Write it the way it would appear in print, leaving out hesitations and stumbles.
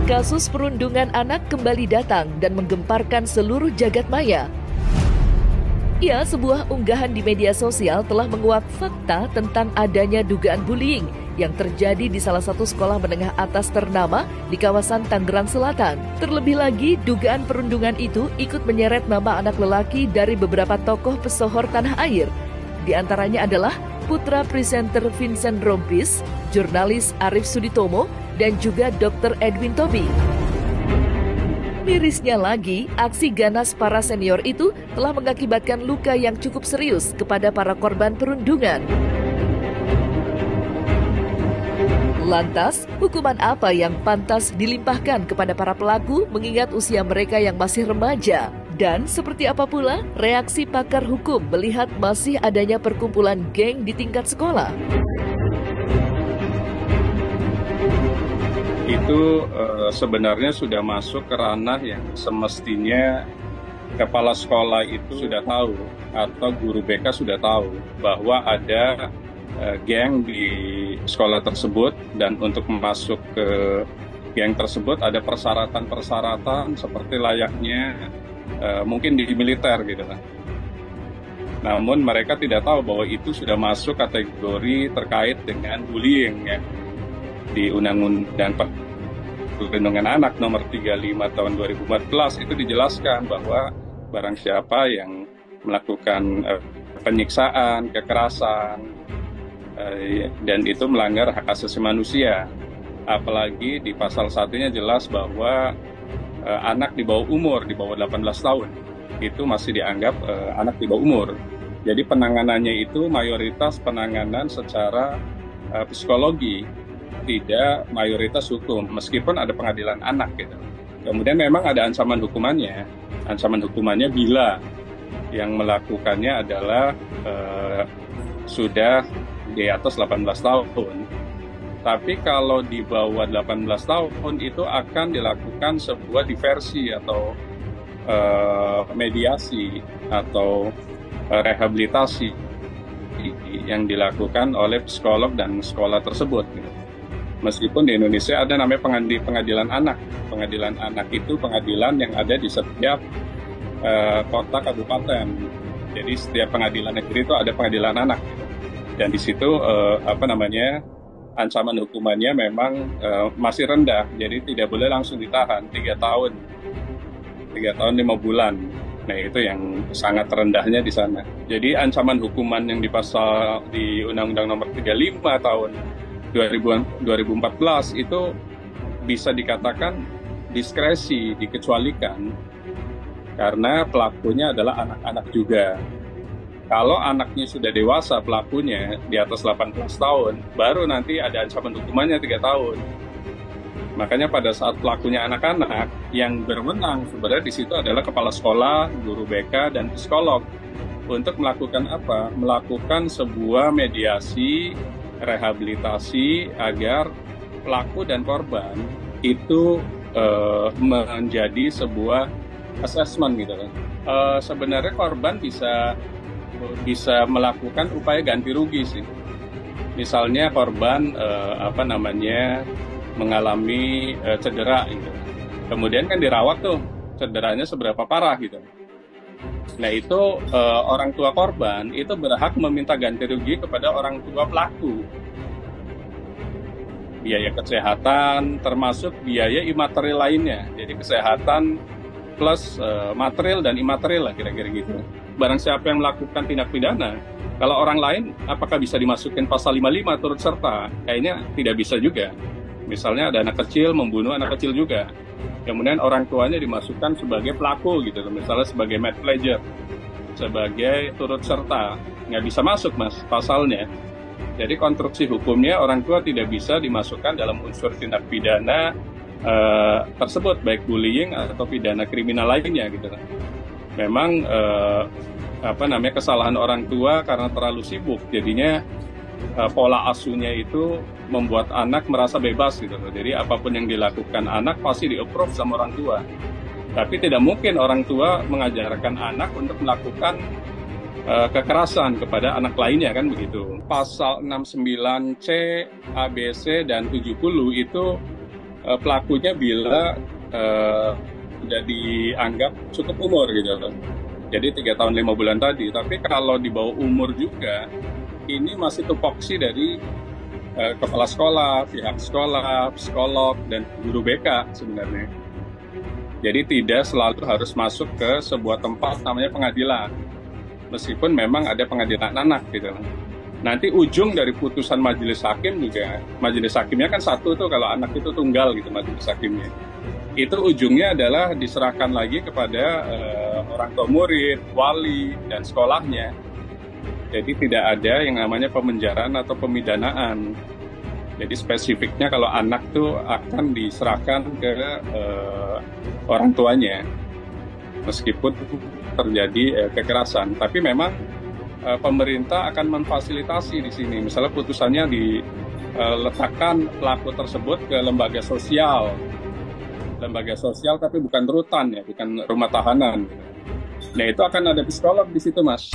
Kasus perundungan anak kembali datang dan menggemparkan seluruh jagat maya. Ya, sebuah unggahan di media sosial telah menguak fakta tentang adanya dugaan bullying yang terjadi di salah satu sekolah menengah atas ternama di kawasan Tangerang Selatan. Terlebih lagi, dugaan perundungan itu ikut menyeret nama anak lelaki dari beberapa tokoh pesohor tanah air. Di antaranya adalah putra presenter Vincent Rompis, jurnalis Arif Suditomo, dan juga Dr. Edwin Tobi. Mirisnya lagi, aksi ganas para senior itu telah mengakibatkan luka yang cukup serius kepada para korban perundungan. Lantas, hukuman apa yang pantas dilimpahkan kepada para pelaku mengingat usia mereka yang masih remaja? Dan seperti apa pula reaksi pakar hukum melihat masih adanya perkumpulan geng di tingkat sekolah? Itu sebenarnya sudah masuk ke ranah yang semestinya kepala sekolah itu sudah tahu atau guru BK sudah tahu bahwa ada geng di sekolah tersebut, dan untuk masuk ke geng tersebut ada persyaratan-persyaratan seperti layaknya mungkin di militer gitu kan. Namun mereka tidak tahu bahwa itu sudah masuk kategori terkait dengan bullying ya. Di Undang-Undang Perlindungan Anak Nomor 35 Tahun 2014 itu dijelaskan bahwa barang siapa yang melakukan penyiksaan, kekerasan, dan itu melanggar hak asasi manusia. Apalagi di pasal 1-nya jelas bahwa anak di bawah umur, di bawah 18 tahun, itu masih dianggap anak di bawah umur. Jadi penanganannya itu mayoritas penanganan secara psikologi, tidak mayoritas hukum, meskipun ada pengadilan anak gitu. Kemudian memang ada ancaman hukumannya. Ancaman hukumannya bila yang melakukannya adalah sudah di atas 18 tahun. Tapi kalau di bawah 18 tahun itu akan dilakukan sebuah diversi atau mediasi atau rehabilitasi yang dilakukan oleh psikolog dan sekolah tersebut gitu. Meskipun di Indonesia ada namanya pengadilan anak. Pengadilan anak itu pengadilan yang ada di setiap kota kabupaten. Jadi setiap pengadilan negeri itu ada pengadilan anak. Dan di situ ancaman hukumannya memang masih rendah. Jadi tidak boleh langsung ditahan 3 tahun. 3 tahun 5 bulan. Nah, itu yang sangat rendahnya di sana. Jadi ancaman hukuman yang di Undang-Undang Nomor 35 tahun 2014 itu bisa dikatakan diskresi, dikecualikan karena pelakunya adalah anak-anak juga. Kalau anaknya sudah dewasa, pelakunya di atas 18 tahun, baru nanti ada ancaman hukumannya 3 tahun. Makanya pada saat pelakunya anak-anak, yang berwenang sebenarnya di situ adalah kepala sekolah, guru BK, dan psikolog. Untuk melakukan apa? Melakukan sebuah mediasi, rehabilitasi agar pelaku dan korban itu menjadi sebuah assessment gitu kan. Sebenarnya korban bisa melakukan upaya ganti rugi sih. Misalnya korban mengalami cedera gitu. Kemudian kan dirawat tuh cederanya seberapa parah gitu. Nah itu orang tua korban itu berhak meminta ganti rugi kepada orang tua pelaku. Biaya kesehatan termasuk biaya imaterial lainnya. Jadi kesehatan plus material dan imaterial lah kira-kira gitu. Barang siapa yang melakukan tindak pidana, kalau orang lain apakah bisa dimasukin pasal 55 turut serta? Kayaknya tidak bisa juga. Misalnya ada anak kecil membunuh anak kecil juga. Kemudian orang tuanya dimasukkan sebagai pelaku gitu, misalnya sebagai mad pleasure, sebagai turut serta, nggak bisa masuk mas pasalnya. Jadi konstruksi hukumnya orang tua tidak bisa dimasukkan dalam unsur tindak pidana tersebut, baik bullying atau pidana kriminal lainnya gitu. Memang kesalahan orang tua karena terlalu sibuk, jadinya pola asuhnya itu membuat anak merasa bebas gitu loh. Jadi apapun yang dilakukan anak pasti di-approve sama orang tua. Tapi tidak mungkin orang tua mengajarkan anak untuk melakukan kekerasan kepada anak lainnya kan begitu. Pasal 69C, ABC dan 70 itu pelakunya bila sudah dianggap cukup umur gitu loh. Jadi 3 tahun 5 bulan tadi. Tapi kalau di bawah umur juga, ini masih tupoksi dari kepala sekolah, pihak sekolah, psikolog, dan guru BK sebenarnya. Jadi tidak selalu harus masuk ke sebuah tempat namanya pengadilan. Meskipun memang ada pengadilan anak gitu. Nanti ujung dari putusan majelis hakim juga, majelis hakimnya kan satu tuh kalau anak itu tunggal gitu majelis hakimnya. Itu ujungnya adalah diserahkan lagi kepada orang tua murid, wali, dan sekolahnya. Jadi tidak ada yang namanya pemenjaraan atau pemidanaan. Jadi spesifiknya kalau anak tuh akan diserahkan ke orang tuanya, meskipun terjadi kekerasan. Tapi memang pemerintah akan memfasilitasi di sini. Misalnya putusannya diletakkan pelaku tersebut ke lembaga sosial tapi bukan rutan ya, bukan rumah tahanan. Nah itu akan ada psikolog di situ, Mas.